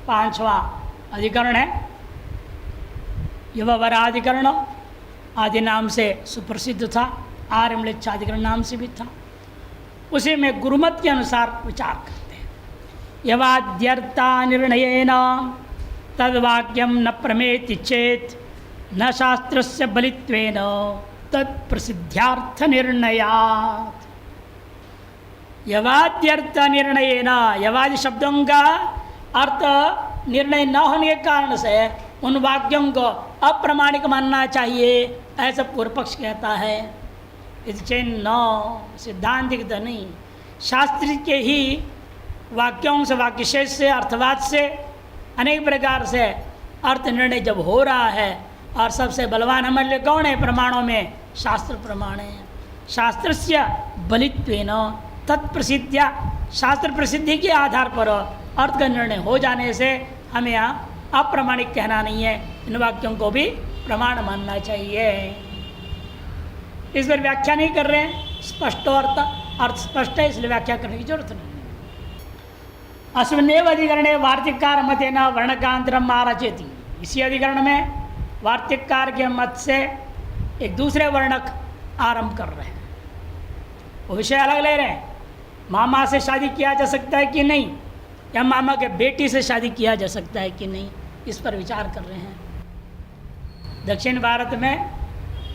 पांचवा अधिकरण है युववराधिकरण, आदि नाम से सुप्रसिद्ध था, आर्यम्लेच्छाधिकरण नाम से भी था। उसी में गुरुमत के अनुसार विचार करते हैं। यवाद्यर्था निर्णयेन तद्वाक्यम न प्रमेति चेत न शास्त्रस्य बलित्वेन तत्प्रसिद्ध्यार्थ निर्णयात्। यवाद्यर्थ निर्णयेन, यवादि शब्दों का अर्थ निर्णय न होने के कारण से उन वाक्यों को अप्रामाणिक मानना चाहिए, ऐसा पूर्व पक्ष कहता है। न सिद्धांतिक तो नहीं, शास्त्र के ही वाक्यों से, वाक्यशेष से, अर्थवाद से, अनेक प्रकार से अर्थ निर्णय जब हो रहा है, और सबसे बलवान हमारे लिए कौन है प्रमाणों में? शास्त्र प्रमाण है। शास्त्रस्य बलित्वेन तत्प्रसिद्ध्या, शास्त्र प्रसिद्धि के आधार पर अर्थ का निर्णय हो जाने से हमें यहाँ अप्रामाणिक कहना नहीं है, इन वाक्यों को भी प्रमाण मानना चाहिए। इस पर व्याख्या नहीं कर रहे हैं, स्पष्ट अर्थ स्पष्ट है, इसलिए व्याख्या करने की जरूरत नहीं। अस्मिन्नेव अधिकरणे वार्तिककार मतेन वर्णकांतरम आरचयति, इसी अधिकरण में वार्तिककार के मत से एक दूसरे वर्णक आरंभ कर रहे हैं। वो विषय अलग ले रहे हैं, मामा से शादी किया जा सकता है कि नहीं, या मामा के बेटी से शादी किया जा सकता है कि नहीं, इस पर विचार कर रहे हैं। दक्षिण भारत में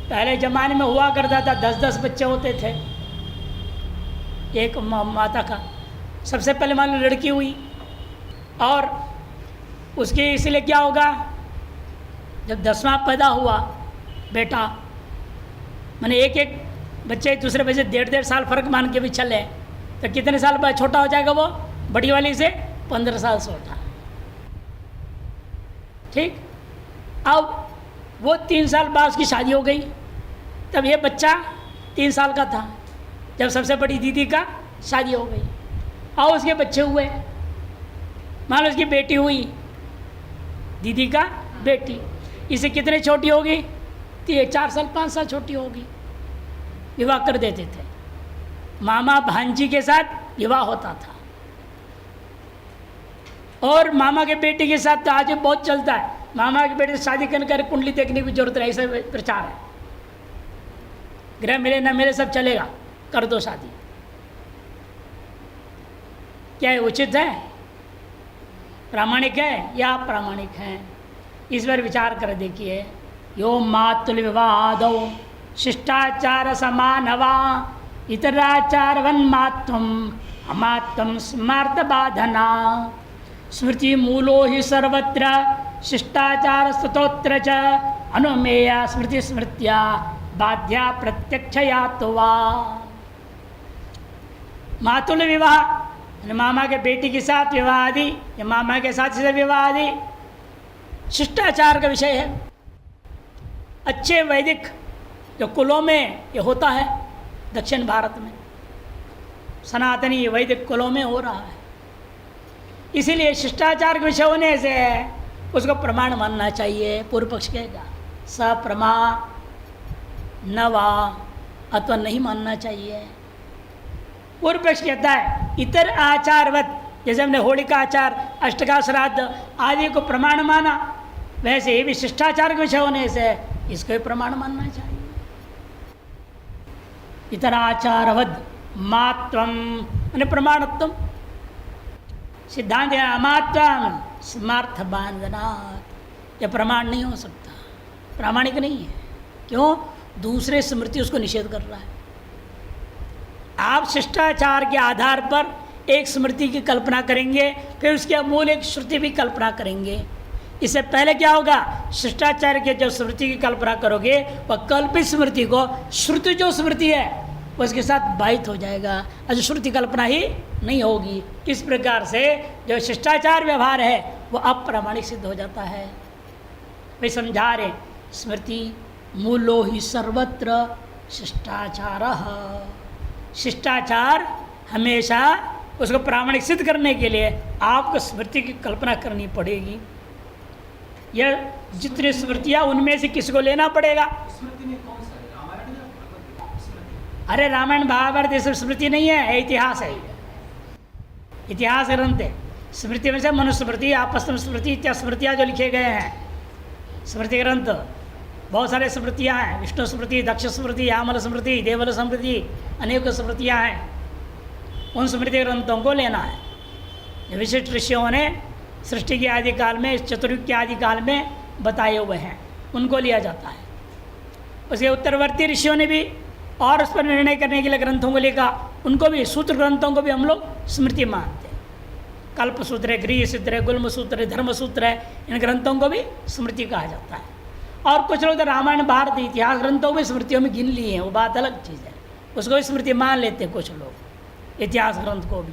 पहले ज़माने में हुआ करता था, 10-10 बच्चे होते थे एक माता का। सबसे पहले मान लो लड़की हुई, और उसके इसलिए क्या होगा, जब 10वां पैदा हुआ बेटा, माने एक एक बच्चे एक दूसरे बच्चे 1.5 साल फर्क मान के भी चले, तो कितने साल बाद छोटा हो जाएगा वो? बड़ी वाली से 15 साल छोटा। ठीक, अब वो 3 साल बाद उसकी शादी हो गई, तब ये बच्चा 3 साल का था जब सबसे बड़ी दीदी का शादी हो गई, और उसके बच्चे हुए। मान लो उसकी बेटी हुई, दीदी का बेटी, इसे कितने छोटी होगी? 4 साल 5 साल छोटी होगी। विवाह कर देते थे, मामा भांजी के साथ विवाह होता था। और मामा के बेटे के साथ तो आज भी बहुत चलता है, मामा के बेटे से शादी कर कुंडली देखने की जरूरत नहीं, ऐसा प्रचार है। ग्रह मिले न मिले सब चलेगा, कर दो शादी। क्या ये उचित है? प्रामाणिक है या अप्रामाणिक है? इस पर विचार कर देखिए। यो मातुल विवादो शिष्टाचार समानवा इतराचार वन्मात्वम अमात्वम स्मार्त बाधना स्मृति मूलो ही सर्वत्र शिष्टाचार स्तोत्र च अनुमेया स्मृति स्मृत्या बाध्या प्रत्यक्षया तो वा। मातुल विवाह, मामा के बेटी के साथ विवाह आदि, या मामा के साथ से विवाह आदि शिष्टाचार का विषय है। अच्छे वैदिक जो कुलों में ये होता है, दक्षिण भारत में सनातनी वैदिक कुलों में हो रहा है, इसीलिए शिष्टाचार के विषय होने से उसको प्रमाण मानना चाहिए। पूर्व पक्ष कहेगा सप्रमा न वा, अथवा नहीं मानना चाहिए। पूर्व पक्ष कहता है इतर आचारवत, जैसे हमने होली का आचार, अष्टका श्राद्ध आदि को प्रमाण माना, वैसे ही भी शिष्टाचार के विषय होने से इसको भी प्रमाण मानना चाहिए। इतर आचारवद मात्वम यानी प्रमाणत्वम, सिद्धांत है अमात्वम स्मार्थ बांधनात्, यह प्रमाण नहीं हो सकता, प्रामाणिक नहीं है। क्यों? दूसरे स्मृति उसको निषेध कर रहा है। आप शिष्टाचार के आधार पर एक स्मृति की कल्पना करेंगे, फिर उसके मूल एक श्रुति भी कल्पना करेंगे। इससे पहले क्या होगा, शिष्टाचार के जो स्मृति की कल्पना करोगे वह कल्पित स्मृति को श्रुति जो स्मृति है उसके साथ बाधित हो जाएगा, और श्रुति कल्पना ही नहीं होगी। इस प्रकार से जो शिष्टाचार व्यवहार है वो अप्रामाणिक सिद्ध हो जाता है। वे समझा रहे स्मृति मूलो ही सर्वत्र शिष्टाचार, शिष्टाचार हमेशा उसको प्रामाणिक सिद्ध करने के लिए आपको स्मृति की कल्पना करनी पड़ेगी। यह जितनी स्मृतियाँ उनमें से किसको लेना पड़ेगा। स्मृति में कौन सा है, रामायण या भगवत स्मृति? अरे रामायण महाभारत ये सब स्मृति नहीं है, इतिहास है, इतिहास ग्रंथ है। स्मृति में से मनुस्मृति, आपस्तम स्मृति इत्यादि स्मृतियाँ जो लिखे गए हैं, स्मृति ग्रंथ बहुत सारे स्मृतियाँ हैं। विष्णु स्मृति, दक्ष स्मृति, यामल स्मृति, देवल स्मृति, अनेक स्मृतियाँ हैं। उन स्मृति ग्रंथों को लेना है। विशिष्ट ऋषियों ने सृष्टि के आदि काल में, चतुर्युग के आदि काल में बताए हुए हैं, उनको लिया जाता है। उसके उत्तरवर्ती ऋषियों ने भी और उस पर निर्णय करने के लिए ग्रंथों को लिखा, उनको भी, सूत्र ग्रंथों को भी हम लोग स्मृति मानते हैं। कल्प सूत्र है, गृह सूत्र है, गुल्म सूत्र है, धर्म सूत्र है, इन ग्रंथों को भी स्मृति कहा जाता है। और कुछ लोग तो रामायण, भारत, इतिहास ग्रंथों को भी स्मृतियों में गिन लिए हैं, वो बात अलग चीज़ है, उसको भी स्मृति मान लेते हैं कुछ लोग, इतिहास ग्रंथ को भी,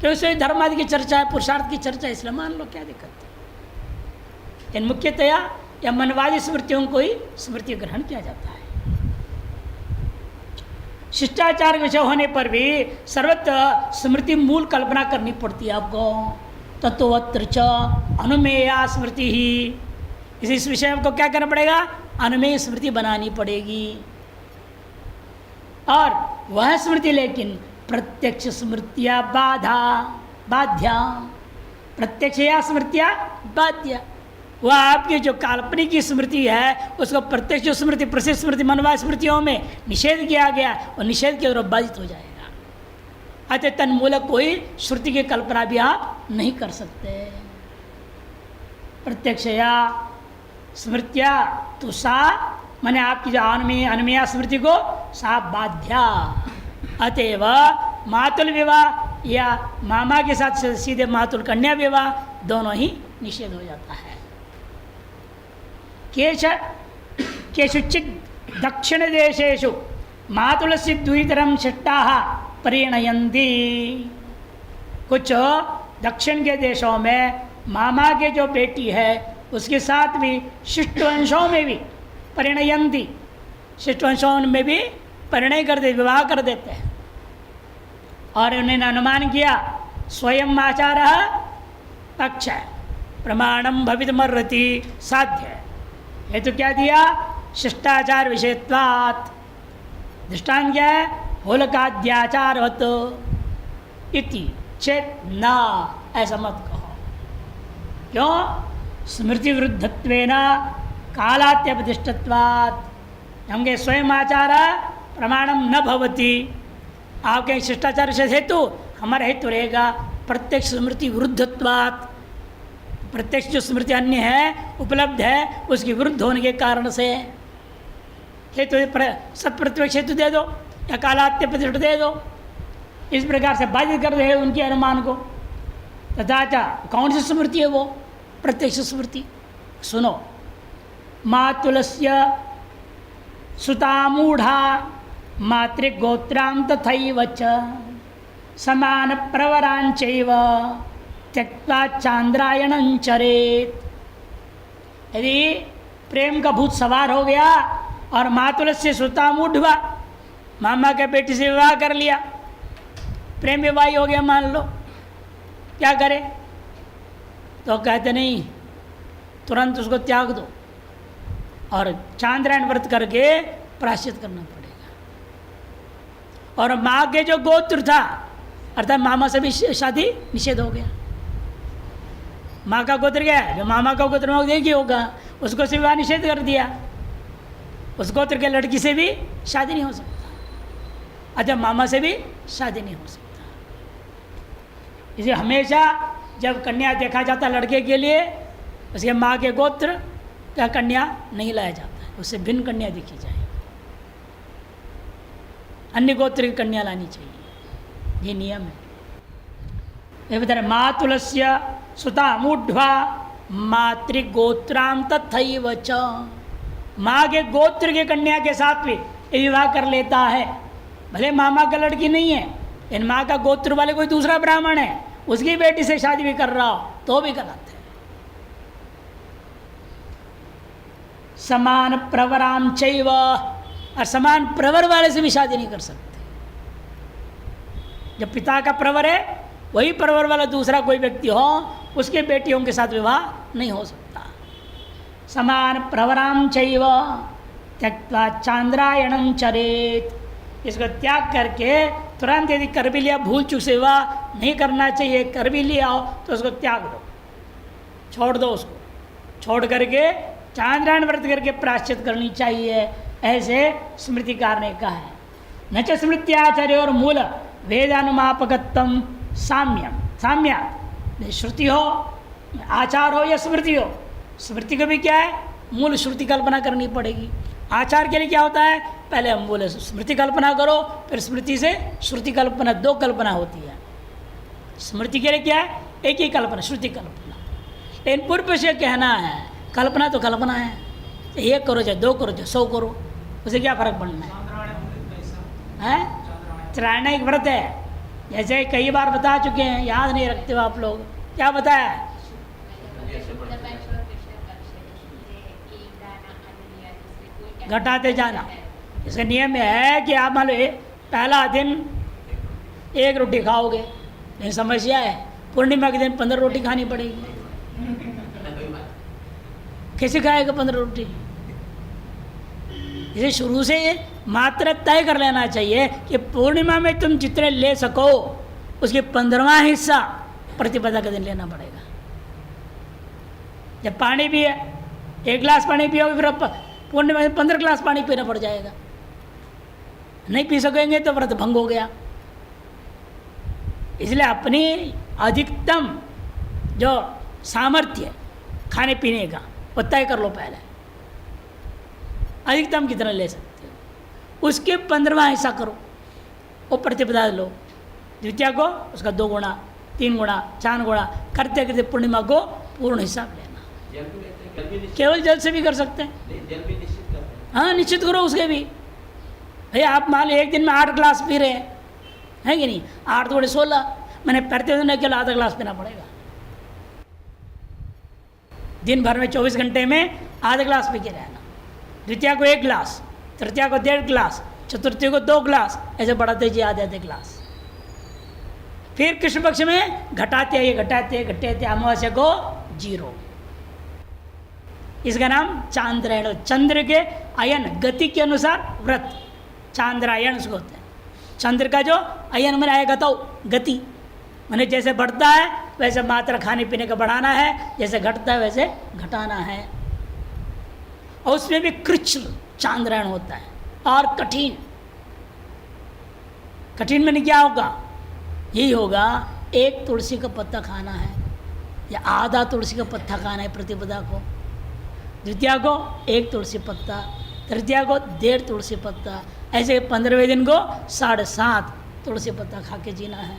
क्योंकि उसमें धर्म आदि की चर्चा है, पुरुषार्थ की चर्चा है, इसलिए मान लो, क्या दिक्कत है। इन मुख्यतया या मनवादी स्मृतियों को ही स्मृति ग्रहण किया जाता है। शिष्टाचार विषय होने पर भी सर्वत्र स्मृति मूल कल्पना करनी पड़ती है आपको। तत्वत्र च अनुमेया स्मृति ही, इस विषय को क्या करना पड़ेगा, अनुमेय स्मृति बनानी पड़ेगी। और वह स्मृति लेकिन प्रत्यक्ष स्मृतिया बाध्या, प्रत्यक्ष या स्मृतिया बाध्या, वह आपकी जो काल्पनिक की स्मृति है उसको प्रत्यक्ष स्मृति, प्रसिद्ध स्मृति, मनवा स्मृतियों में निषेध किया गया और निषेध के द्वारा बाधित हो जाएगा। अतः तन्मूलक कोई श्रुति की कल्पना भी आप नहीं कर सकते। प्रत्यक्ष या स्मृतिया तो सा माने आपकी जो अनुमेया स्मृति को सा बाध्या, अतएव मातुल विवाह या मामा के साथ सीधे मातुल कन्या विवाह दोनों ही निषेध हो जाता है। केषुचित् दक्षिण देशेषु मातुलस्य द्वितरं शिष्टाः परिणयन्ति, कुछ दक्षिण के देशों में मामा के जो बेटी है उसके साथ भी शिष्ट वंशों में भी परिणयन्ति, शिष्ट वंशों में भी परिणय कर देते, विवाह कर देते हैं। और उन्होंने अनुमान किया स्वयं आचारः पक्ष प्रमाणम भवितुमर्हति साध्य, ये तो क्या दिया, शिष्टाचार विषयत्वात्। दृष्टांत क्या है, होलकाद्याचारवत् इति चेत ना, ऐसा मत कहो। क्यों, स्मृति विरुद्धत्वेन कालात्यपदिष्टत्वात्। हमके स्वयं आचार प्रमाणम न भवति, आपके शिष्टाचार विषय हेतु हमारा हेतु रहेगा प्रत्यक्ष स्मृति विरुद्धत्वात्। प्रत्यक्ष जो स्मृति अन्य है, उपलब्ध है, उसके विरुद्ध होने के कारण से हेतु सब प्रत्यक्ष हेतु दे दो या कालात्य प्रतिष्ठ दे दो, इस प्रकार से बाधित कर रहे उनके अनुमान को। तथा कौन सी स्मृति है वो, प्रत्यक्ष स्मृति। सुनो, मातुलस्य सुतामूढ़ा मातृगोत्रां तथैव च समान प्रवरांचैव त्यक्त्वा चांद्रायणं चरेत। यदि प्रेम का भूत सवार हो गया और मातुल से सुतामूढ़ हुआ, मामा के बेटी से विवाह कर लिया, प्रेम विवाह हो गया मान लो, क्या करे, तो कहते नहीं, तुरंत उसको त्याग दो और चांद्रायण व्रत करके प्रायश्चित करना पड़ेगा। और माँ के जो गोत्र था, अर्थात मामा से भी शादी निषेध हो गया। माँ का गोत्र क्या है, जो मामा का गोत्र में एक ही होगा, उसको से विवाह निषेध कर दिया। उस गोत्र के लड़की से भी शादी नहीं हो सकता, अच्छा मामा से भी शादी नहीं हो सकता। इसलिए हमेशा जब कन्या देखा जाता लड़के के लिए, उसके माँ के गोत्र का कन्या नहीं लाया जाता है, उससे भिन्न कन्या देखी जाए, अन्य गोत्र की कन्या लानी चाहिए, ये नियम है। ये बता रहे मातुलस्य सुतामूढ़ा मातृगोत्रां तथैव च, माँ के गोत्र के कन्या के साथ भी विवाह कर लेता है, भले मामा का लड़की नहीं है, इन माँ का गोत्र वाले कोई दूसरा ब्राह्मण है, उसकी बेटी से शादी भी कर रहा हो तो भी गलत है। समान प्रवराम चैव, और समान प्रवर वाले से भी शादी नहीं कर सकते। जब पिता का प्रवर है वही प्रवर वाला दूसरा कोई व्यक्ति हो, उसके बेटियों के साथ विवाह नहीं हो सकता। समान प्रवराम चैव त्यक्त्वा चांद्रायणं चरेत, इसको त्याग करके तुरंत यदि कर भी लिया, भूल चूक से हुआ, नहीं करना चाहिए, कर भी लिया हो तो उसको त्याग दो, छोड़ दो उसको, छोड़ करके चांद्रायण व्रत करके प्रायश्चित करनी चाहिए, ऐसे स्मृतिकार ने कहा है। न च स्मृत्याचार्य और मूल वेदानुमापकत्व साम्यम, साम्या श्रुति हो, आचार हो या स्मृति हो, स्मृति को भी क्या है, मूल श्रुति कल्पना करनी पड़ेगी। आचार के लिए क्या होता है, पहले हम बोले स्मृति कल्पना करो, फिर स्मृति से श्रुति कल्पना, दो कल्पना होती है। स्मृति के लिए क्या है, एक ही कल्पना, श्रुति कल्पना। लेकिन पूर्व से कहना है कल्पना तो कल्पना है, एक करो चाहे दो करो चाहे 100 करो, उसे क्या फर्क पड़ना है। चरायण एक व्रत है, जैसे कई बार बता चुके हैं, याद नहीं रखते हो आप लोग, क्या बताया, घटाते जाना। इसका नियम है कि आप मान लो पहला दिन 1 रोटी खाओगे, लेकिन समस्या है पूर्णिमा के दिन 15 रोटी खानी पड़ेगी। कैसे खाएगा 15 रोटी? इसे शुरू से मात्रा तय कर लेना चाहिए कि पूर्णिमा में तुम जितने ले सको उसके 15वां हिस्सा प्रतिपदा के दिन लेना पड़ेगा। जब पानी भी है, 1 गिलास पानी पियोगे, फिर पूर्णिमा में 15 गिलास पानी पीना पड़ जाएगा, नहीं पी सकेंगे तो व्रत भंग हो गया। इसलिए अपनी अधिकतम जो सामर्थ्य खाने पीने का वो तय कर लो पहले, अधिकतम कितना ले सकते हो, उसके 15वां हिस्सा करो, वो प्रतिपदा लो। द्वितीया को उसका 2 गुना, 3 गुना, 4 गुना करते करते पूर्णिमा को पूर्ण हिसाब लेना। केवल जल से भी कर सकते हैं, हाँ निश्चित करो उसके भी। भैया आप मान लो एक दिन में 8 गिलास पी रहे हैं कि नहीं, 8 थोड़े 16, मैंने प्रति दिन केवल आधा गिलास पीना पड़ेगा। दिन भर में 24 घंटे में आधा गिलास पी के रहना। द्वितीया को 1 गिलास, तृतीया को 1.5 गिलास, चतुर्थी को 2 गिलास, ऐसे बढ़ाते जी आधे गिलास। फिर कृष्ण पक्ष में घटाते घटाते अमावस्या को 0। इसका नाम चांद्रायण, चंद्र के अयन गति के अनुसार व्रत चांद्रायण उसको होते हैं। चंद्र का जो अयन में आएगा तो गति मैंने जैसे बढ़ता है वैसे मात्रा खाने पीने का बढ़ाना है, जैसे घटता है वैसे घटाना है। और उसमें भी कृच्छ चांद्रायण होता है और कठिन। कठिन में क्या होगा, यही होगा 1 तुलसी का पत्ता खाना है या आधा तुलसी का पत्ता खाना है प्रतिपदा को, द्वितीया को 1 तुलसी पत्ता, तृतीया को 1.5 तुलसी पत्ता, ऐसे 15वें दिन को 7.5 तुलसी पत्ता खा के जीना है।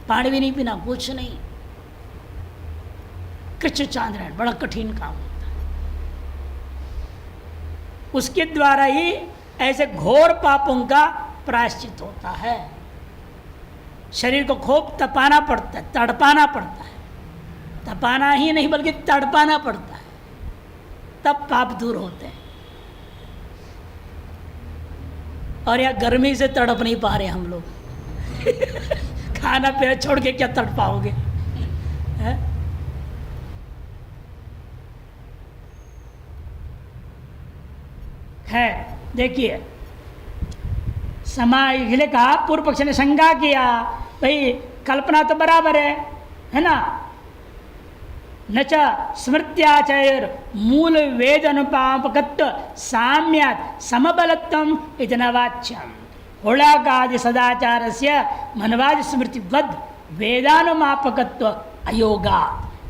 पानी भी नहीं पीना, कुछ नहीं। कृच्छ चांद्रायण बड़ा कठिन काम होता है, उसके द्वारा ही ऐसे घोर पापों का प्रायश्चित होता है। शरीर को खूब तपाना पड़ता है, तड़पाना पड़ता है, तपाना ही नहीं बल्कि तड़पाना पड़ता है, तब पाप दूर होते हैं। और यह गर्मी से तड़प नहीं पा रहे हम लोग खाना पीना छोड़ के क्या तड़प पाओगे? है देखिए समाज इसलिए कहा, पूर्व पक्ष ने शंका किया भाई कल्पना तो बराबर है ना, न च स्मृत्याचर मूल वेद अनुपापकत्व साम्यात् समबलत्वम इतना वाच्यम होलाकादि सदाचार से मनवादि स्मृतिवद वेदानुमापकत्व अयोगा।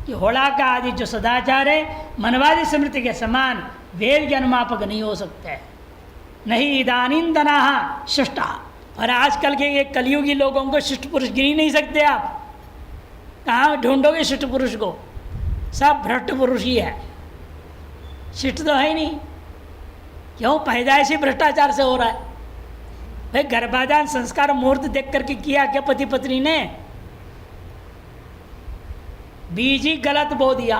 कि होलाका आदि जो सदाचार है मनवादि स्मृति के समान वेद के अनुमापक नहीं हो सकते, नहीं इदानींतना शिष्टा। और आजकल के ये कलयुगी लोगों को शिष्ट पुरुष गिन ही नहीं सकते आप, कहाँ ढूंढोगे शिष्ट पुरुष को? सब भ्रष्ट पुरुष ही है, शिष्ट तो है ही नहीं। क्यों? पैदाइशी भ्रष्टाचार से हो रहा है भाई। गर्भाधान संस्कार मुहूर्त देख करके किया क्या पति पत्नी ने? बीज ही गलत बो दिया,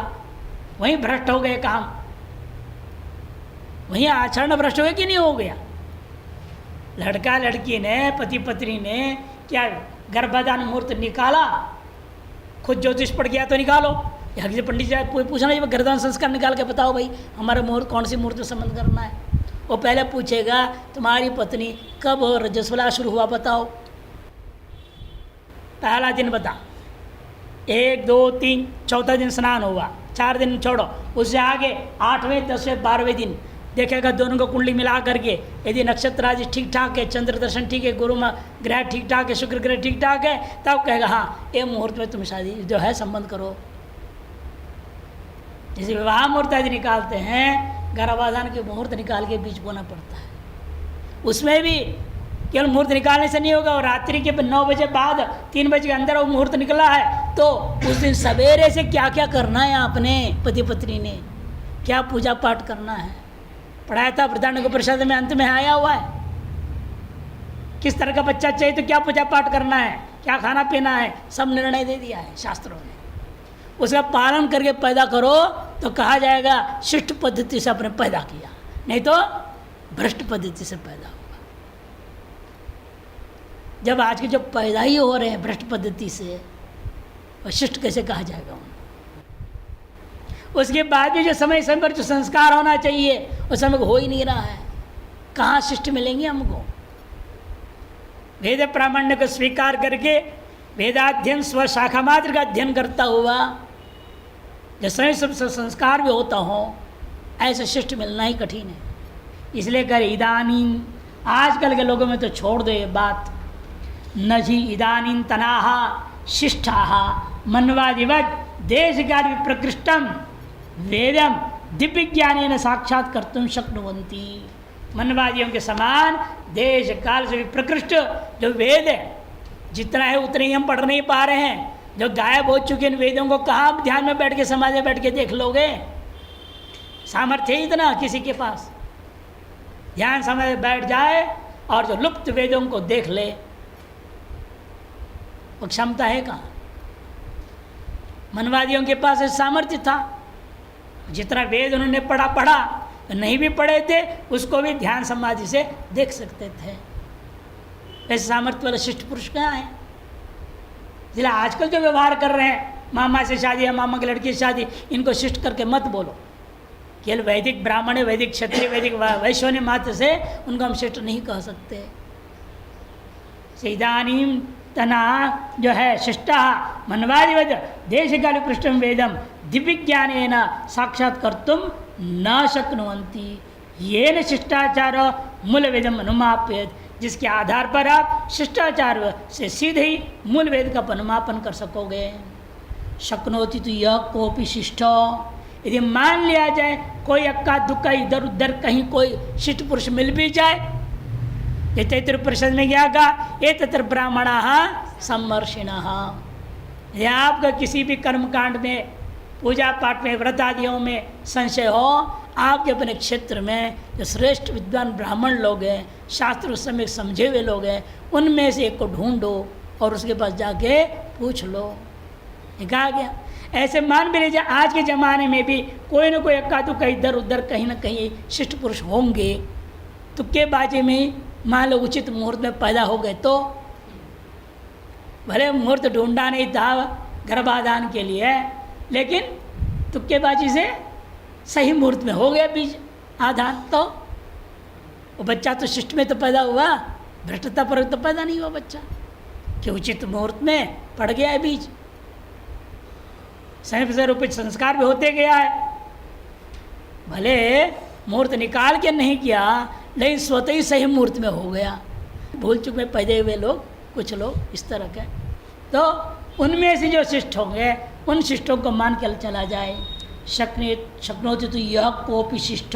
वहीं भ्रष्ट हो गए काम, वहीं आचरण भ्रष्ट हो गया कि नहीं हो गया? लड़का लड़की ने पति पत्नी ने क्या गर्भाधान मुहूर्त निकाला, खुद ज्योतिष पड़ गया तो निकालो, या किसी पंडित जी पूछना, ये गर्भाधान संस्कार निकाल के बताओ भाई हमारा मुहूर्त कौन सी मुहूर्त में संबंध करना है। वो पहले पूछेगा तुम्हारी पत्नी कब रजस्वला शुरू हुआ बताओ, पहला दिन बता, 1 2 3 चौथा दिन स्नान हुआ, 4 दिन छोड़ो, उससे आगे 8वें 10वें 12वें दिन देखेगा दोनों को कुंडली मिला करके, यदि नक्षत्र आदि ठीक ठाक है, चंद्र दर्शन ठीक है, गुरु ग्रह ठीक ठाक है, शुक्र ग्रह ठीक ठाक है, तब कहेगा हाँ ये मुहूर्त में तुम शादी जो है संबंध करो। जैसे विवाह मुहूर्त आदि निकालते हैं, गर्भाधान के मुहूर्त निकाल के बीच बोना पड़ता है। उसमें भी केवल मुहूर्त निकालने से नहीं होगा, और रात्रि के 9 बजे बाद 3 बजे के अंदर वो मुहूर्त निकला है तो उस दिन सवेरे से क्या क्या करना है आपने पति पत्नी ने, क्या पूजा पाठ करना है, पढ़ाया था वृद्धांड परिषद में अंत में आया हुआ है। किस तरह का बच्चा चाहिए तो क्या पूजा पाठ करना है, क्या खाना पीना है, सब निर्णय दे दिया है शास्त्रों ने। उसका पालन करके पैदा करो तो कहा जाएगा शिष्ट पद्धति से आपने पैदा किया, नहीं तो भ्रष्ट पद्धति से पैदा होगा। जब आज के जो पैदा ही हो रहे हैं भ्रष्ट पद्धति से, और शिष्ट कैसे कहा जाएगा उनको? उसके बाद भी जो समय समय पर जो संस्कार होना चाहिए उस समय हो ही नहीं रहा है, कहाँ शिष्ट मिलेंगे हमको? वेद प्रामाण्य को स्वीकार करके वेदाध्ययन स्व शाखा मात्र का अध्ययन करता हुआ जो समय सब संस्कार भी होता हो, ऐसे शिष्ट मिलना ही कठिन है। इसलिए कर इदानीं, आजकल के लोगों में तो छोड़ दो ये बात, न जी इदानीं तनाहा शिष्टाहा मनवादिवत देश कार्य प्रकृष्टम वेदम दिव्य ज्ञान साक्षात कर्तुम शक्नुवंती। मनवादियों के समान देश काल से भी प्रकृष्ट जो वेद है, जितना है उतने ही हम पढ़ नहीं पा रहे हैं। जो गायब हो चुके इन वेदों को कहाँ ध्यान में बैठ के समाज में बैठ के देख लोगे? सामर्थ्य ही इतना किसी के पास ध्यान समाज में बैठ जाए और जो लुप्त वेदों को देख ले, वो क्षमता है कहाँ? मनवादियों के पास सामर्थ्य था, जितना वेद उन्होंने पढ़ा नहीं भी पढ़े थे उसको भी ध्यान समाधि से देख सकते थे। ऐसे सामर्थ्य वाले शिष्ट पुरुष कहाँ हैं? इसलिए आजकल जो व्यवहार कर रहे हैं, मामा से शादी है, मामा की लड़की से शादी, इनको शिष्ट करके मत बोलो। केवल वैदिक ब्राह्मण, वैदिक क्षत्रिय, वैदिक वैश्य मात्र से उनको हम शिष्ट नहीं कह सकते। इदानीं तना जो है शिष्टा मनवादिवत देश काल पृष्ठम वेदम दिव्य ज्ञान साक्षात कर्तुम न शक्नुवंती ये न शिष्टाचार मूल वेदम अनुमाप्यत, जिसके आधार पर आप शिष्टाचार से सीधे ही मूल वेद का अनुमापन कर सकोगे। शक्नोति तो यह कोपि शिष्ट, यदि मान लिया जाए कोई अक्का दुक्का इधर उधर कहीं कोई शिष्ट पुरुष मिल भी जाए, ये तैतृ परिषद में क्या कहा? ये तत्र ब्राह्मणा सम्मर्षिणः। यदि आपका किसी भी कर्मकांड में, पूजा पाठ में, व्रत आदियों में संशय हो, आपके अपने क्षेत्र में जो श्रेष्ठ विद्वान ब्राह्मण लोग हैं, शास्त्र समय समझे हुए लोग हैं, उनमें से एक को ढूंढो और उसके पास जाके पूछ लो। ये कहा गया। ऐसे मान भी लीजिए आज के ज़माने में भी कोई ना कोई अक्का दुक्का इधर उधर कहीं ना कहीं शिष्ट पुरुष होंगे, तुक्के बाजी में मान लो उचित मुहूर्त में पैदा हो गए तो, भले मुहूर्त ढूंढा नहीं था गर्भाधान के लिए, लेकिन तुक्केबाजी से सही मुहूर्त में हो गया बीज आधान, तो वो बच्चा तो शिष्ट में तो पैदा हुआ, भ्रष्टता पर तो पैदा नहीं हुआ बच्चा, कि उचित मुहूर्त में पड़ गया है बीज। समय से रूपित संस्कार भी होते गया है, भले मुहूर्त निकाल के नहीं किया, लेकिन स्वतः ही सही मुहूर्त में हो गया। भूल चुक में पैदे हुए लोग, कुछ लोग इस तरह के, तो उनमें से जो शिष्ट होंगे उन शिष्टों को मान के चला जाए। शक्नोति तो यह कोपि शिष्ट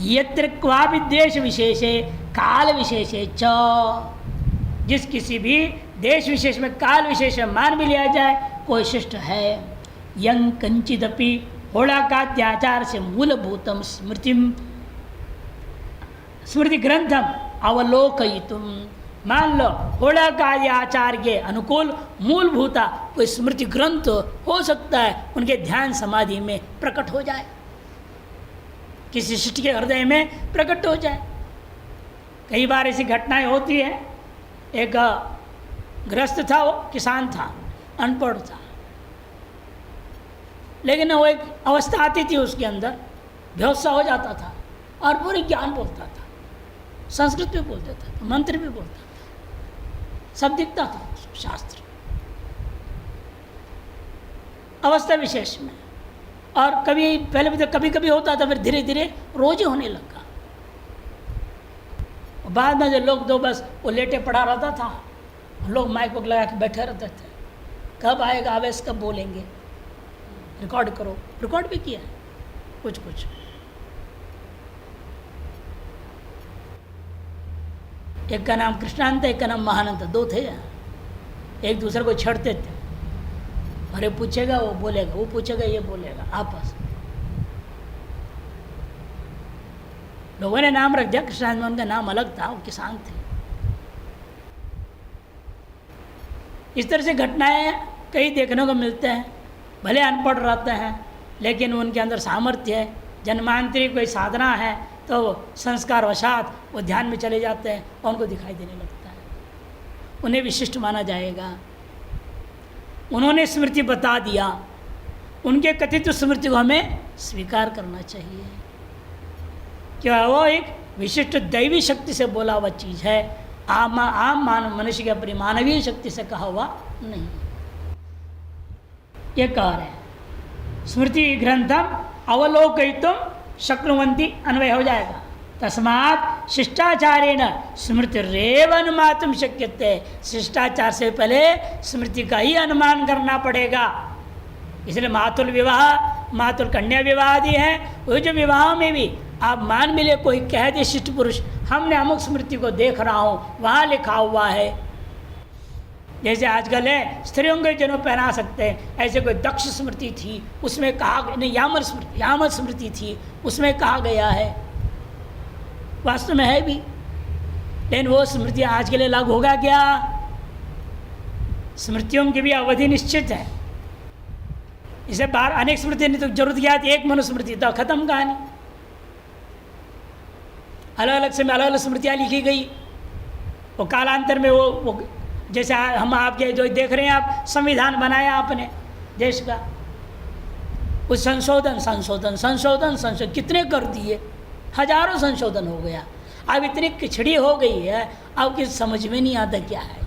यत्र क्वापि देश विशेषे काल विशेषे च, जिस किसी भी देश विशेष में काल विशेष में मान भी लिया जाए कोई शिष्ट है। यं कंचिदपि होलाकाद्याचार से मूलभूतम स्मृति ग्रंथम अवलोकयितुम, मान लो होलाकादि आचार के अनुकूल मूलभूता कोई स्मृति ग्रंथ हो सकता है, उनके ध्यान समाधि में प्रकट हो जाए, किसी शिष्ट के हृदय में प्रकट हो जाए। कई बार ऐसी घटनाएं होती है। एक गृहस्थ था, वो किसान था, अनपढ़ था, लेकिन वो एक अवस्था आती थी उसके अंदर, बेहोश हो जाता था और पूरी ज्ञान बोलता था। संस्कृत भी बोल देता था, मंत्र भी बोलता था, सब दिखता था शास्त्र अवस्था विशेष में। और कभी पहले भी तो कभी कभी होता था, फिर धीरे धीरे रोज ही होने लगा। बाद में जो लोग दो बस वो लेटे पड़ा रहता था, लोग माइक को लगा के बैठे रहते थे, कब आएगा आवेश, कब बोलेंगे, रिकॉर्ड करो। रिकॉर्ड भी किया कुछ कुछ। एक का नाम कृष्णानंद, एक का नाम महानंद, दो थे, एक दूसरे को छेड़ते थे। अरे पूछेगा वो बोलेगा, वो पूछेगा ये बोलेगा, आपस लोगों ने नाम रख दिया कृष्णानंद में, उनका नाम अलग था, वो किसान थे। इस तरह से घटनाएं कई देखने को मिलते हैं। भले अनपढ़ रहते हैं लेकिन उनके अंदर सामर्थ्य है, जन्मांतरी कोई साधना है तो संस्कार वशात वो ध्यान में चले जाते हैं और उनको दिखाई देने लगता है, उन्हें विशिष्ट माना जाएगा। उन्होंने स्मृति बता दिया, उनके कथित स्मृति को हमें स्वीकार करना चाहिए। क्या वो एक विशिष्ट दैवी शक्ति से बोला हुआ चीज़ है, आम मानव मनुष्य के अपनी मानवीय शक्ति से कहा हुआ नहीं। ये कह रहे हैं स्मृति ग्रंथम अवलोकयितुम शक्नुवन्ति, अन्वय हो जाएगा। तस्मात् शिष्टाचारेण स्मृतिरेव अनुमातुम शक्यते, शिष्टाचार से पहले स्मृति का ही अनुमान करना पड़ेगा। इसलिए मातुल विवाह, मातुल कन्या विवाह आदि है, वो जो विवाह में भी आप मान मिले कोई कह दे शिष्ट पुरुष हमने अमुक स्मृति को देख रहा हूँ, वहाँ लिखा हुआ है। जैसे आजकल है स्त्रियों के जन्म पहना सकते हैं, ऐसे कोई दक्ष स्मृति थी उसमें कहा, नहीं यामल स्मृति थी उसमें कहा गया है, वास्तव में है भी, लेकिन वो स्मृति आज के लिए लागू होगा क्या? स्मृतियों की भी अवधि निश्चित है। इसे बाहर अनेक स्मृति नहीं तो जरूरत क्या थी, एक मनुस्मृति तो खत्म कहानी। अलग अलग समय अलग अलग स्मृतियाँ लिखी गई, वो कालांतर में वो जैसे हम आपके जो देख रहे हैं आप, संविधान बनाया आपने देश का, उस संशोधन कितने कर दिए, हजारों संशोधन हो गया। अब इतनी खिचड़ी हो गई है, अब किस समझ में नहीं आता क्या है,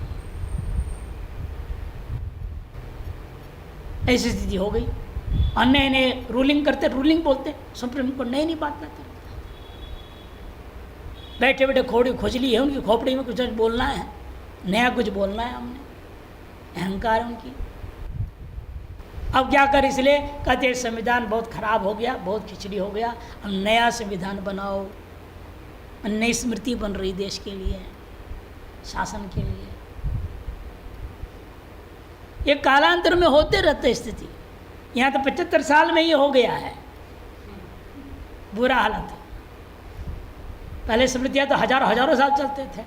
ऐसी स्थिति हो गई। अन्य ने रूलिंग करते, रूलिंग बोलते, सुप्रीम कोर्ट नई बात करते, बैठे बैठे खोड़ी खोजली है उनकी खोपड़ी में, कुछ बोलना है, नया कुछ बोलना है हमने, अहंकार है उनकी। अब क्या कर, इसलिए कहते संविधान बहुत खराब हो गया, बहुत खिचड़ी हो गया, हम नया संविधान बनाओ, नई स्मृति बन रही देश के लिए, शासन के लिए। ये कालांतर में होते रहते स्थिति। यहाँ तो 75 साल में ये हो गया है, बुरा हालत। पहले स्मृतियाँ तो हजारों साल चलते थे,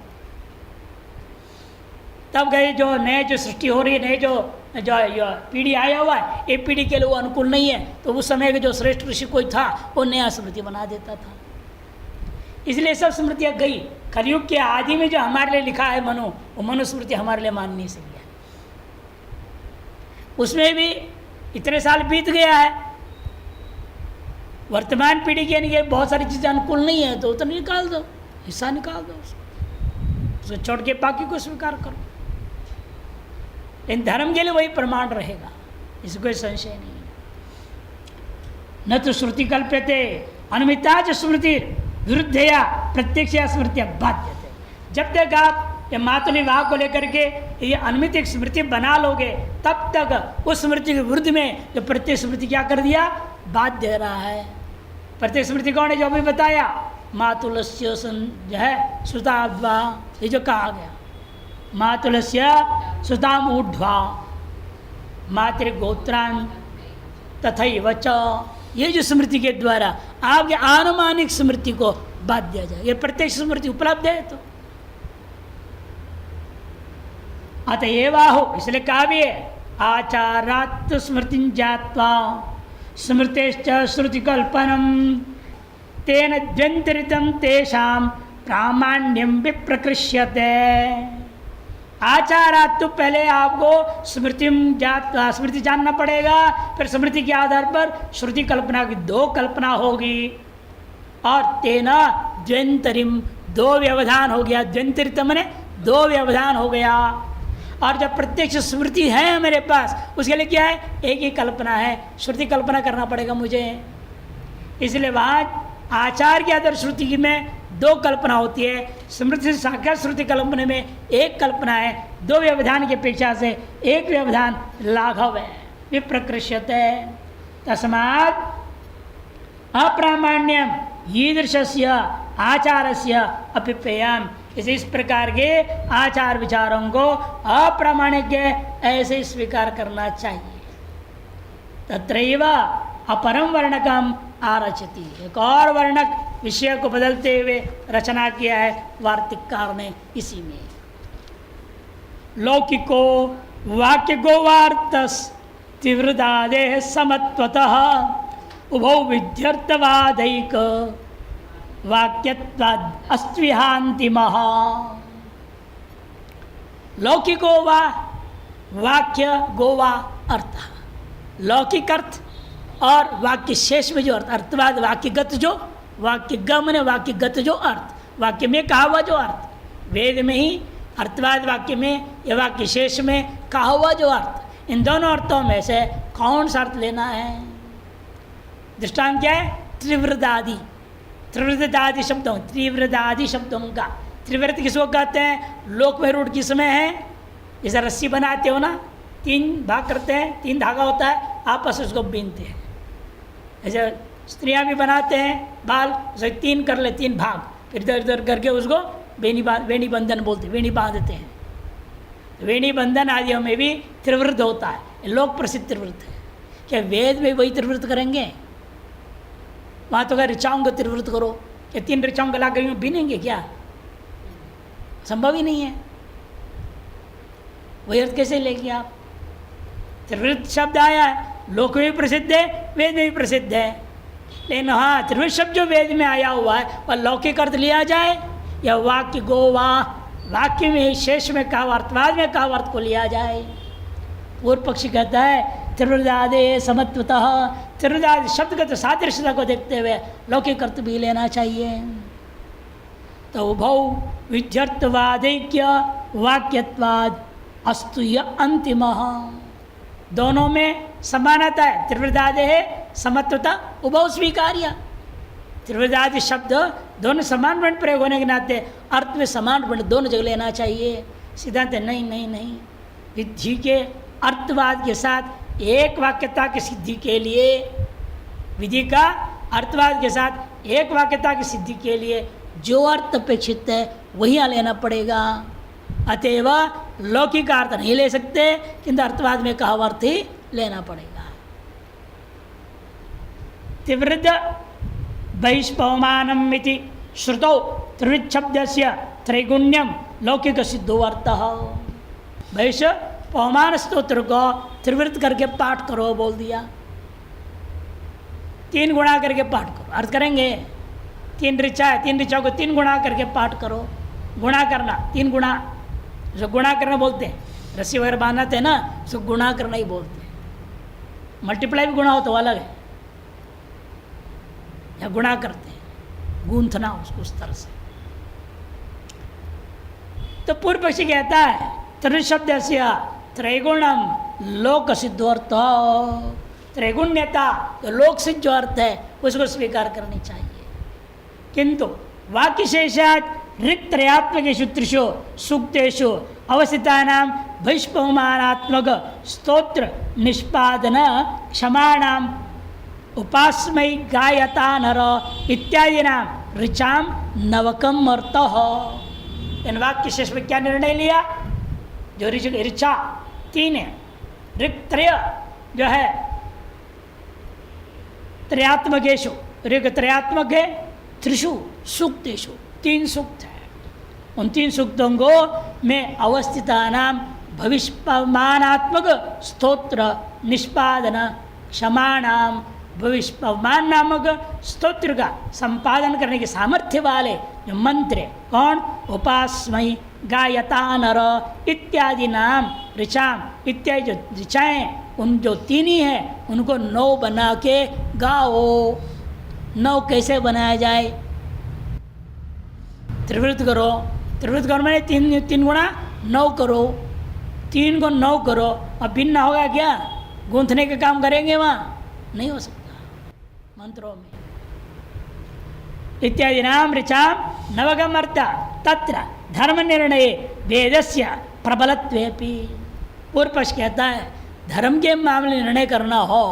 तब गए जो नए जो सृष्टि हो रही है, नए जो पीढ़ी आया हुआ है, ये पीढ़ी के लिए वो अनुकूल नहीं है, तो उस समय के जो श्रेष्ठ ऋषि कोई था वो नया स्मृति बना देता था। इसलिए सब स्मृतियाँ गई। कलयुग के आदि में जो हमारे लिए लिखा है मनु, वो मनुस्मृति हमारे लिए माननीय से है। उसमें भी इतने साल बीत गया है, वर्तमान पीढ़ी के लिए बहुत सारी चीज़ें अनुकूल नहीं है, तो निकाल दो, हिस्सा निकाल दो, उसको छोड़ के बाकी को स्वीकार करो। इन धर्म के लिए वही प्रमाण रहेगा, इसमें कोई संशय नहीं है। न तो श्रुति कल्प्यते अनुमिता च स्मृति विरुद्धया प्रत्यक्ष स्मृतियाँ बाध्यते। जब तक आप ये मातृ विवाह को लेकर के ये अनुमित एक स्मृति बना लोगे, तब तक उस स्मृति के विरुद्ध में जो प्रत्येक स्मृति क्या कर दिया, बाध्य रहा है। प्रत्येक स्मृति कौन है, जो अभी बताया, मातुलस्य जो है सुताद्वा, ये जो कहा गया, मातुलस्य सुताम ऊर्ध्वा मातृगोत्रान तथैव च, ये जो स्मृति के द्वारा आपके आनुमानिक स्मृति को बाध दिया जाए, ये प्रत्येक स्मृति उपलब्ध है। तो अतएव आहो, इसलिए कहा भी है, आचारात् स्मृति जात्वा स्मृतेश्च श्रुति कल्पनम तेन द्व्यंतरितम तेषाम प्रामाण्यम विप्रकृष्यते। आचारात् तो पहले आपको स्मृति जानना पड़ेगा, फिर स्मृति के आधार पर श्रुति कल्पना की दो कल्पना होगी, और तेना द्व्यंतरिम दो व्यवधान हो गया, द्व्यंतरित मैंने दो व्यवधान हो गया। और जब प्रत्यक्ष स्मृति है मेरे पास, उसके लिए क्या है, एक ही कल्पना है, श्रुति कल्पना करना पड़ेगा मुझे। इसलिए वहाँ आचार के आदर श्रुति में दो कल्पना होती है, स्मृति से साक्षात श्रुति कल्पना में एक कल्पना है। दो व्यवधान की अपेक्षा से एक व्यवधान लाघव है, विप्रकृष्यते। तस्मात् अप्रामाण्यम ईदृशस्य आचारस्य अभिप्रेयम, इस प्रकार के आचार विचारों को अप्रामाणिक ऐसे स्वीकार करना चाहिए। तत्रैव अपरम वर्णकम आरचति, एक और वर्णक विषय को बदलते हुए रचना किया है वार्तिककार ने इसी में। लौकिको वाक्य गोवार्तस तीव्रदादे समत्वतः उभौ विध्यर्थवादैक वाक्यत्वाद अस्त्विहांतिमः। लौकिको वा वाक्य गोवा अर्थ, लौकिक अर्थ और वाक्य शेष में जो अर्थ, अर्थवाद वाक्यगत जो, वाक्य गम ने वाक्यगत जो अर्थ, वाक्य में कहा हुआ जो अर्थ, वेद में ही अर्थवाद वाक्य में या वाक्य शेष में कहा हुआ जो अर्थ, इन दोनों अर्थों में से कौन सा अर्थ लेना है। दृष्टांत क्या है, त्रिवृदादि, त्रिवृदादि शब्दों, त्रिवृदादि शब्दों का, त्रिवृत किसको कहते हैं, लोक में रूढ़ किसमें है, जैसे रस्सी बनाते हो ना, तीन भाग करते हैं, तीन धागा होता है, आपस में उसको बीनते हैं। ऐसे स्त्रियां भी बनाते हैं बाल, उसे तीन कर ले, तीन भाग, फिर इधर इधर करके उसको वेणी बंधन बोलते, वेणी बांधते हैं। वेणी बंधन आदियों में भी त्रिवृत होता है, लोक प्रसिद्ध त्रिवृत है। क्या वेद में वही त्रिवृत करेंगे? वहाँ तो अगर ऋचाओं को त्रिवृत करो, क्या तीन ऋचाओं को ला कर बीनेंगे क्या? संभव ही नहीं है। वही अर्थ कैसे लेंगे आप? त्रिवृत शब्द आया है, लोक में भी प्रसिद्ध है, वेद में भी प्रसिद्ध है, लेकिन हाँ त्रिवृत शब्द जो वेद में आया हुआ है वह लौकिक अर्थ लिया जाए या वाक्य गोवा वाक्य में शेष में कहा अर्थवाद में कहा अर्थ को लिया जाए। पूर्व पक्षी कहता है त्रिवृदादे समत्वतः, त्रिवृदादि शब्दगत सादृश्यता को देखते हुए लौकिक अर्थ भी लेना चाहिए। तो उभौ विध्यर्थवादैक्य वाक्यत्वाद अस्तु यः अंतिमः, दोनों में समानता है, त्रिवृदादे है समत्वता उभौ स्वीकार्य। त्रिवृदादि शब्द दोनों समान वर्ण प्रयोग होने के नाते अर्थ में समान वर्ण दोनों जगह लेना चाहिए। सिद्धांत नहीं नहीं नहीं, विधि के अर्थवाद के साथ एक वाक्यता की सिद्धि के लिए, विधि का अर्थवाद के साथ एक वाक्यता की सिद्धि के लिए जो अर्थ अपेक्षित है वही लेना पड़ेगा। अतएव लौकिक अर्थ नहीं ले सकते, किंतु अर्थवाद में कहा अर्थ ही लेना पड़ेगा। त्रिवृद बहिष्पवमानम इति श्रुतौ त्रिवृत शब्दस्य त्रैगुण्यम लौकिक सिद्धो अर्थः। बहिष् पवमान स्तोत्र को त्रिवृत करके पाठ करो बोल दिया, तीन गुणा करके पाठ करो, अर्थ करेंगे। तीन ऋचा है, तीन ऋचाओं को तीन गुणा करके पाठ करो। गुणा करना, तीन गुणा, जो गुणा करना बोलते हैं, रस्सी वगैरह बांधते हैं ना, उसको गुणा करना ही बोलते हैं। मल्टीप्लाई भी गुणा हो तो अलग है, या गुणा करते हैं, गूंथना उसको उस तरह से। तो पूर्व पक्षी कहता है त्रिवृत शब्द से त्रैगुणम लोक सिद्धोर्थ, त्रैगुण्यता तो लोक सिद्ध जो अर्थ है उसको स्वीकार करनी चाहिए। किंतु वाक्य शेषात ऋक्त्रयात्मकेषु त्रिषु सूक्तेषु अवस्थितानां बहिष्पवमानात्मक स्तोत्र निष्पादन क्षमाणाम उपास्मै गायता नर इत्यादिना ऋचाम नवकम अर्थः। इन वाक्य शेष में क्या निर्णय लिया? जो ऋचा तीन है, ऋक् त्रय जो है त्रयात्मकेषु, ऋग त्रयात्मक है, त्रिषु सूक्तेषु तीन सूक्त है, उन तीन सूक्तों को में अवस्थितानाम भविष्यमानात्मक स्तोत्र निष्पादन क्षमाणाम, भविष्यमान नामक स्तोत्र का संपादन करने के सामर्थ्य वाले जो मंत्र कौन? उपास्मयी गायता नर इत्यादि नाम ऋचाम, इत्यादि जो ऋचाएँ उन जो तीन ही हैं उनको 9 बना के गाओ। 9 कैसे बनाया जाए? त्रिवृत्त करो, त्रिवृत्त करो मैंने तीन गुणा 9 करो, 3 को 9 करो, अब भिन्न होगा क्या? गूंथने का काम करेंगे वहाँ? नहीं हो सकता मंत्रों में। इत्यादि नाम ऋचाम नवगम अर्थ तत्र धर्म निर्णय वेदस्य प्रबलत्वेपि। पूर्व पक्ष कहता है धर्म के मामले निर्णय करना हो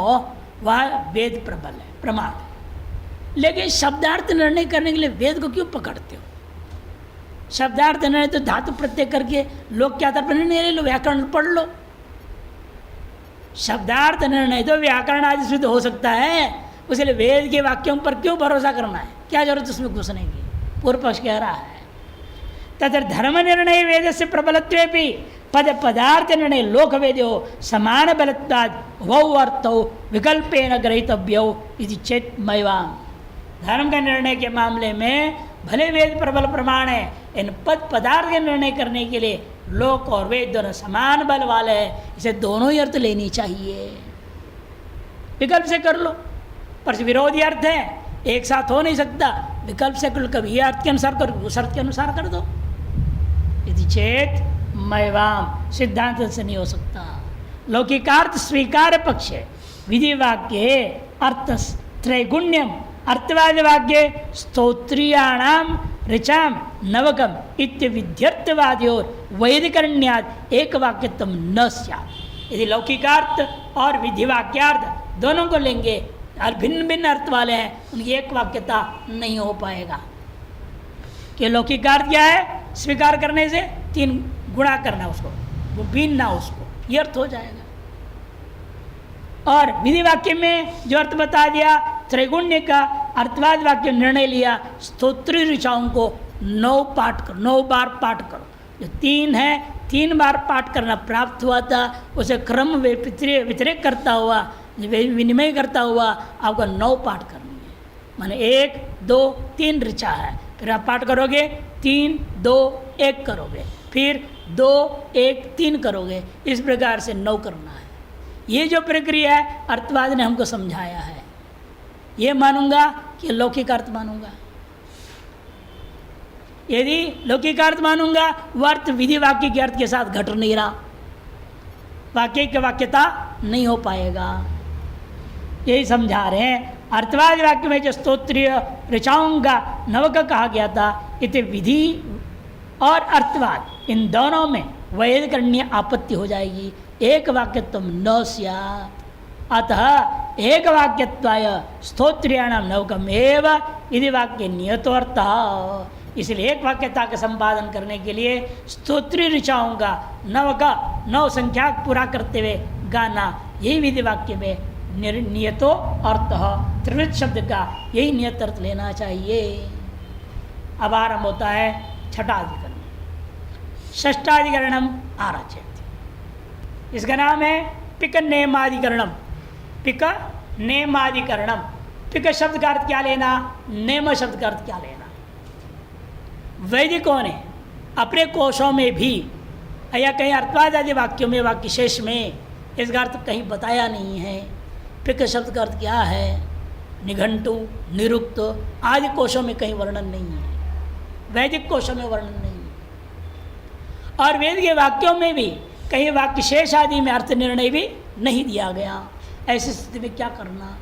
वह वेद प्रबल है, प्रमाण। लेकिन शब्दार्थ निर्णय करने के लिए वेद को क्यों पकड़ते हो? शब्दार्थ निर्णय तो धातु प्रत्यय करके लोग क्या था निर्णय ले लो, व्याकरण पढ़ लो। शब्दार्थ निर्णय तो व्याकरण आदि से हो सकता है, उसलिए वेद के वाक्यों पर क्यों भरोसा करना है? क्या जरूरत उसमें घुसने की? पूर्व पक्ष कह रहा है तथा धर्म निर्णय वेद से प्रबलत्वेपि पद पदार्थ निर्णय लोक वेद्यो समान बलत्वाद वौ अर्थो विकल्पेन ग्रहीतव्यो इति चेत मैवाम। धर्म का निर्णय के मामले में भले वेद प्रबल प्रमाण है, इन पद पदार्थ के निर्णय करने के लिए लोक और वेद दोनों समान बल वाले हैं, इसे दोनों ही अर्थ लेनी चाहिए। विकल्प से कर लो, पर विरोधी अर्थ है, एक साथ हो नहीं सकता। विकल्प से कभी ये अर्थ के अनुसार करो, उस अर्थ के अनुसार कर दो। यदि चेत मैवाम सिद्धांत से नहीं हो सकता। लौकिकार्थ स्वीकार पक्ष है, विधि वाक्य अर्थ त्रैगुण्यम अर्थवाद वाक्य स्तोत्रियाणाम ऋचाम नवकम इत्य विध्यर्थवाद्योर वैदिकरण्याद एक वाक्यत्व न स्यात्। यदि लौकिकार्थ और विधि वाक्यार्थ दोनों को लेंगे और भिन्न भिन्न अर्थ वाले हैं, उनकी एक वाक्यता नहीं हो पाएगा। कि लौकिकार्थ क्या है? स्वीकार करने से 3 गुणा करना उसको, वो बीनना उसको, ये अर्थ हो जाएगा। और विधि वाक्य में जो अर्थ बता दिया त्रैगुण्य का, अर्थवाद वाक्य निर्णय लिया स्तोत्री ऋचाओं को 9 बार पाठ करो। जो 3 है 3 बार पाठ करना प्राप्त हुआ था, उसे क्रम व्यतिरेक करता हुआ, विनिमय करता हुआ आपको 9 पाठ करनी है। माने 1 2 3 ऋचा है, फिर आप पाठ करोगे 3 2 1 करोगे, फिर 2 1 3 करोगे, इस प्रकार से 9 करना है। ये जो प्रक्रिया है अर्थवाद ने हमको समझाया है। ये मानूंगा कि लौकिक अर्थ मानूंगा। यदि लौकिक अर्थ मानूंगा वह अर्थ विधि वाक्य के अर्थ के साथ घट नहीं रहा, वाक्य की वाक्यता नहीं हो पाएगा। यही समझा रहे हैं। अर्थवाद वाक्य में जो स्तोत्रीय ऋचाओं का नवक कहा गया था, इतने विधि और अर्थवाद इन दोनों में वैदिकरण्य आपत्ति हो जाएगी। एक वाक्यत्व न स्यात्। अतः एक वाक्यत्वाय स्तोत्रियाणाम नवकम एव यदि वाक्य नियतोऽर्थः। इसलिए एक वाक्यता का संपादन करने के लिए स्तोत्री ऋचाओं का 9 संख्या पूरा करते हुए गाना, यही विधि वाक्य में नियतो अर्थ, त्रिवृत्त शब्द का यही नियत अर्थ लेना चाहिए। अब आरंभ होता है छठा अधिकरण, षष्ठाधिकरणम आरचयति। इसका नाम है पिक नेमाधिकरणम। पिक नेमाधिकरणम। पिक शब्द का अर्थ क्या लेना, नेम शब्द का अर्थ क्या लेना। वैदिकों ने अपने कोशों में भी या कहीं अर्थवाद आदि वाक्यों में, वाक्य शेष में इसका अर्थ कहीं बताया नहीं है। पिक शब्द का अर्थ क्या है, निघंटु निरुक्त आदि कोशों में कहीं वर्णन नहीं है, वैदिक कोशों में वर्णन नहीं है। और वेद के वाक्यों में भी कहीं वाक्य शेष आदि में अर्थ निर्णय भी नहीं दिया गया। ऐसी स्थिति में क्या करना?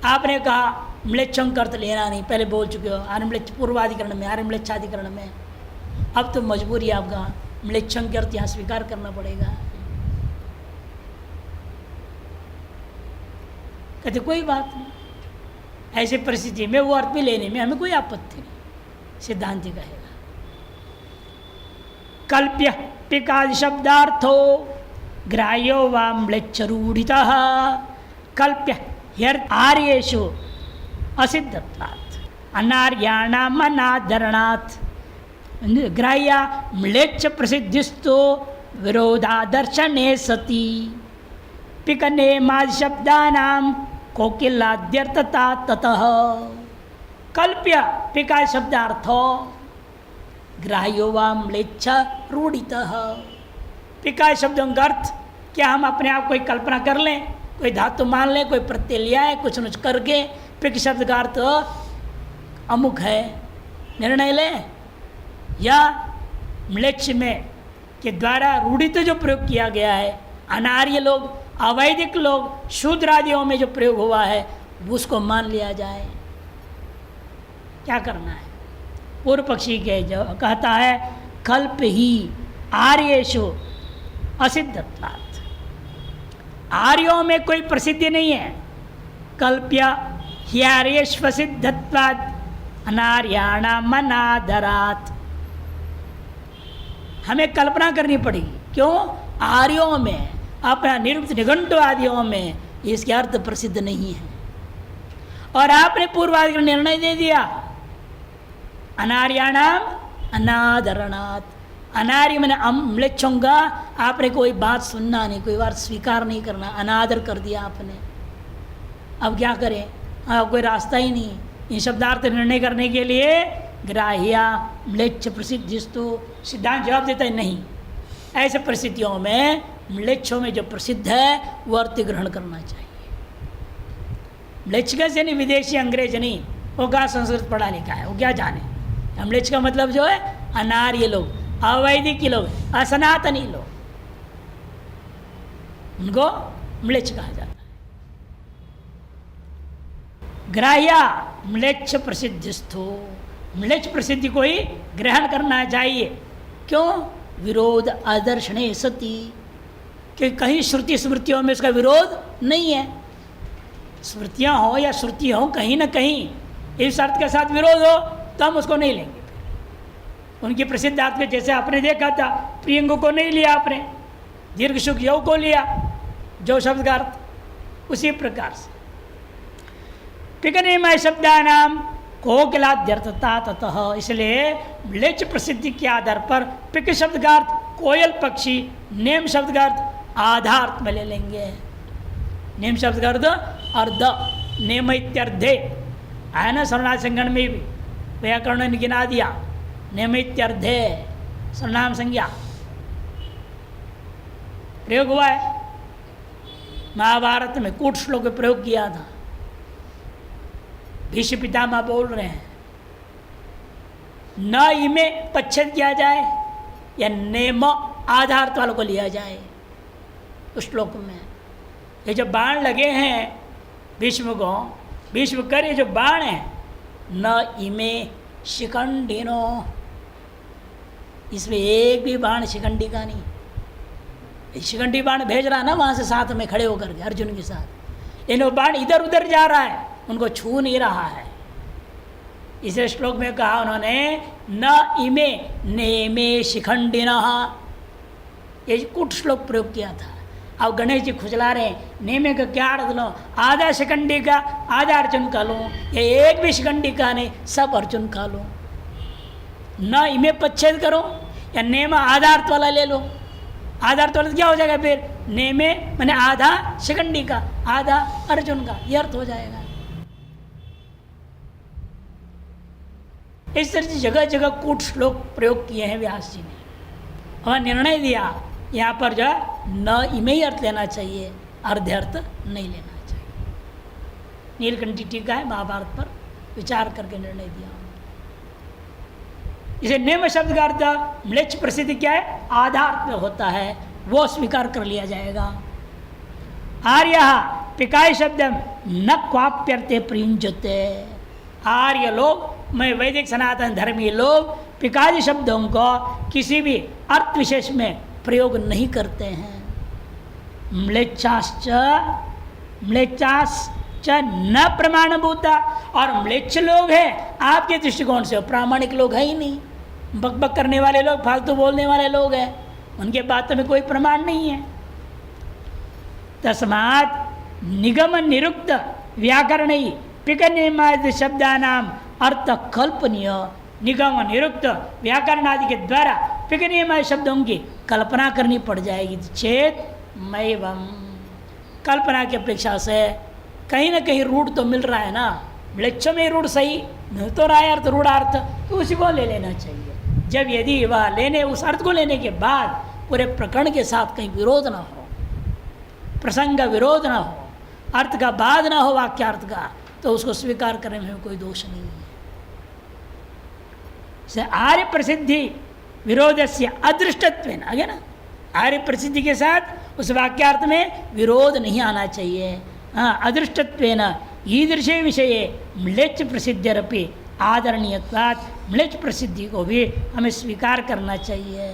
आपने कहा म्लेच्छों का अर्थ लेना नहीं, पहले बोल चुके हो आर्म्लेच्छ पूर्वाधिकरण में, आर्म्लेच्छाधिकरण में। अब तो मजबूरी आपका म्लेच्छों के अर्थ यहाँ स्वीकार करना पड़ेगा। कहते कोई बात नहीं, ऐसी परिस्थिति में वो अर्थ भी लेने में हमें कोई आपत्ति नहीं। सिद्धांति कहेगा कल्प्य पिकादि शब्दार्थो ग्राह्यो वा म्लेच्छरूढ़ितः कल्प्य ह्यर्थ आर्येषु असिद्धत्वात् अनार्याणाम् अनादरणात् ग्राह्या म्लेच्छ प्रसिद्धिस्तो विरोधादर्शने सति पिकने मादि शब्दानां कोकिलाद्यर्थता ततः कल्प्य पिका शब्दार्थो ग्राह्यो वा म्लेच्छ रूढ़ितः। पिका शब्दों का अर्थ क्या हम अपने आप कोई कल्पना कर लें, कोई धातु मान लें, कोई प्रत्यय लिया है कुछ करके पिक शब्द का अर्थ अमुक है, निर्णय लें, या म्लेच्छ में के द्वारा रूढ़ित जो प्रयोग किया गया है, अनार्य लोग, अवैदिक लोग, शूद्र आदियों में जो प्रयोग हुआ है उसको मान लिया जाए। क्या करना है? पूर्व पक्षी के जो कहता है कल्प ही आर्येषु असिद्धत्वात्, आर्यों में कोई प्रसिद्धि नहीं है। कल्प्य ह्यार्येषु असिद्धत्वात् अनार्याणाम अनादरात्, हमें कल्पना करनी पड़ेगी। क्यों? आर्यों में, अपना निरुक्त निघंटु आदियों में इसके अर्थ प्रसिद्ध नहीं है। और आपने पूर्वादि का निर्णय दे दिया अनार्याणाम अनादरणात्, अनार्य मैंने म्लेच्छों का आपने कोई बात सुनना नहीं, कोई बात स्वीकार नहीं करना, अनादर कर दिया आपने। अब क्या करें? कोई रास्ता ही नहीं इन शब्दार्थ निर्णय करने के लिए। ग्राह्या म्लेच्छ प्रसिद्धिस्तु, सिद्धांत जवाब देता है नहीं, ऐसे परिस्थितियों में म्लेच्छों में जो प्रसिद्ध है वो अर्थ ग्रहण करना चाहिए। म्लेच्छ से नहीं, विदेशी अंग्रेज नहीं, वो कहाँ संस्कृत पढ़ा लिखा है, वो क्या जाने। म्लेच्छ का मतलब जो है अनार्य लोग, अवैदिक लोग, असनातनी लोग, उनको म्लेच्छ कहा जाता है। ग्राह्या म्लेच्छ प्रसिद्धिस्थो, म्लेच्छ प्रसिद्धि को ही ग्रहण करना चाहिए। क्यों? विरोध आदर्शने सती, कि कहीं श्रुति स्मृतियों में इसका विरोध नहीं है। स्मृतियाँ हो या श्रुति हो, कहीं ना कहीं इस अर्थ के साथ विरोध हो तो हम उसको नहीं लेंगे। उनकी प्रसिद्ध अर्थ में जैसे आपने देखा था, प्रियंग को नहीं लिया आपने, दीर्घ सुख यव को लिया जो शब्द का अर्थ, उसी प्रकार से पिकनिमय शब्दानाम कोकिलाद्यर्थता ततः, इसलिए म्लेच्छ प्रसिद्धि के आधार पर पिक शब्द का अर्थ कोयल पक्षी, नेम शब्द का अर्थ आधार्थ में ले लेंगे। नेम शब्द का अर्थ अर्ध, नेम इत्यर्धे है ना, सर्वनाम संगण में भी व्याकरण ने गिना दिया, नेम इत्यर्धे सर्वनाम संज्ञा प्रयोग हुआ है। महाभारत में कूट श्लोक में प्रयोग किया था। भीष्म पितामह बोल रहे हैं न इमे पच्छेद किया जाए या नेम आधार्थ वालों को लिया जाए। उस श्लोक में ये जो बाण लगे हैं भीष्म को, भीष्म कर ये जो बाण है, न इमे शिखंडिनो, इसमें एक भी बाण शिखंडी का नहीं। शिखंडी बाण भेज रहा है ना वहाँ से साथ में खड़े होकर के अर्जुन के साथ, इन बाण इधर उधर जा रहा है, उनको छू नहीं रहा है। इसे श्लोक में कहा उन्होंने न इमे नेमे शिखंडिनः, ये कुट श्लोक प्रयोग किया था। अब गणेश जी खुजला रहे हैं नेमे का क्या अर्थ लो, आधा शिखंडी का आधा अर्जुन का लो, ये एक भी शिखंडी का नहीं सब अर्जुन का लो। न इमे पच्छेद करो या नेम आधार्थ वाला ले लो। आधार्थ वाला क्या हो जाएगा फिर? नेमे मैंने आधा शिखंडी का आधा अर्जुन का, ये अर्थ हो जाएगा। इस तरह से जगह जगह कूट श्लोक प्रयोग किए हैं व्यास जी ने और निर्णय दिया यहाँ पर जो न इमे ही अर्थ लेना चाहिए, अर्ध अर्थ नहीं लेना चाहिए। नीलकंठी टीका है महाभारत पर विचार करके निर्णय दिया। इसे नेम शब्द का अर्थ म्लेच्छ प्रसिद्धि क्या है? आधार में होता है, वो स्वीकार कर लिया जाएगा। आर्य पिकाय शब्द न क्वाप्यर्थे प्रयुंजते, आर्य लोग मैं वैदिक सनातन धर्मी लोग पिकादि शब्दों को किसी भी अर्थ विशेष में प्रयोग नहीं करते हैं। म्लेच्छाश्च न प्रमाणभूता, और म्लेच्छ लोग हैं आपके दृष्टिकोण से प्रामाणिक लोग है ही नहीं, बकबक करने वाले लोग, फालतू बोलने वाले लोग हैं, उनके बातों में कोई प्रमाण नहीं है। तस्मात् निगम निरुक्त व्याकरण ही पिक नियमादि शब्दानाम अर्थ कल्पनीय, निगम निरुक्त व्याकरण आदि के द्वारा पिक नियमादि शब्दों की कल्पना करनी पड़ जाएगी। चेत मैवम, कल्पना की अपेक्षा से कहीं ना कहीं रूढ़ तो मिल रहा है ना, म्लेच्छ में रूढ़ सही मिल तो रहा है अर्थ, रूढ़ार्थ, तो उसी को ले लेना चाहिए। जब यदि वह लेने उस अर्थ को लेने के बाद पूरे प्रकरण के साथ कहीं विरोध ना हो, प्रसंग विरोध ना हो, अर्थ का बाद ना हो वाक्यार्थ का, तो उसको स्वीकार करने में कोई दोष नहीं है। से आर्य प्रसिद्धि विरोध से अदृष्टत्व आगे ना, आर्य प्रसिद्धि के साथ उस वाक्यार्थ में विरोध नहीं आना चाहिए। हाँ, अदृष्टत्वेन ईदृशे विषये म्लेच्छ प्रसिद्धिरपि आदरणीयत्वात् म्लेच्छ प्रसिद्धि को भी हमें स्वीकार करना चाहिए।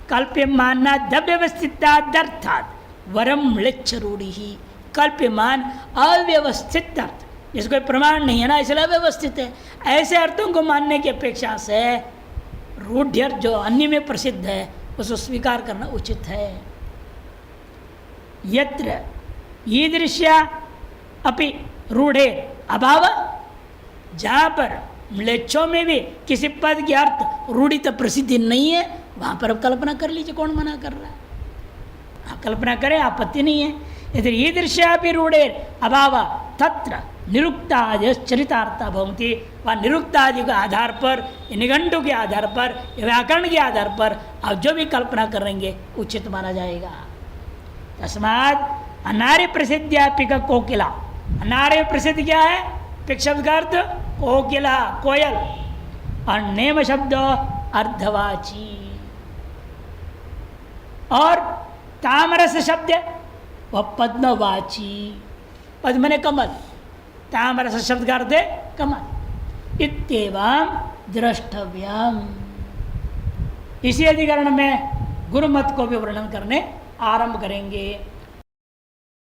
कल्प्यमाना अव्यवस्थितादर्थात् वरम म्लेच्छ रूढ़ि ही, कल्प्यमान अव्यवस्थित अर्थ जिसको कोई प्रमाण नहीं है ना, इसलिए अव्यवस्थित है, ऐसे अर्थों को मानने की अपेक्षा से रूढ़ जो अन्य में प्रसिद्ध है उसको स्वीकार करना उचित है। यत्र ईदृश्या अपि रूढ़े अभाव, जहाँ पर म्लेच्छों में भी किसी पद के अर्थ रूढ़ित प्रसिद्धि नहीं है, वहाँ पर अब कल्पना कर लीजिए, कौन मना कर रहा है? आप कल्पना करें, आपत्ति नहीं है। यदि ईदृश्या भी रूढ़े अभाव तत्र निरुक्तादि चरितार्था भवन्ति, वह निरुक्तादि के आधार पर, निघंटु के आधार पर, व्याकरण के आधार पर आप जो भी कल्पना करेंगे उचित माना जाएगा। तस्मात् अनार्य प्रसिद्ध्यापिका कोकिला, अनार्य प्रसिद्ध क्या है? पिक शब्द का अर्थ कोकिला, कोयल, और नेम शब्द अर्धवाची, और तामरस शब्द वह पद्मवाची, पद्म ने कमल, तामरस शब्द का अर्थ है कमल। इत्येवं द्रष्टव्यम, इसी अधिकरण में गुरुमत को भी वर्णन करने आरंभ करेंगे।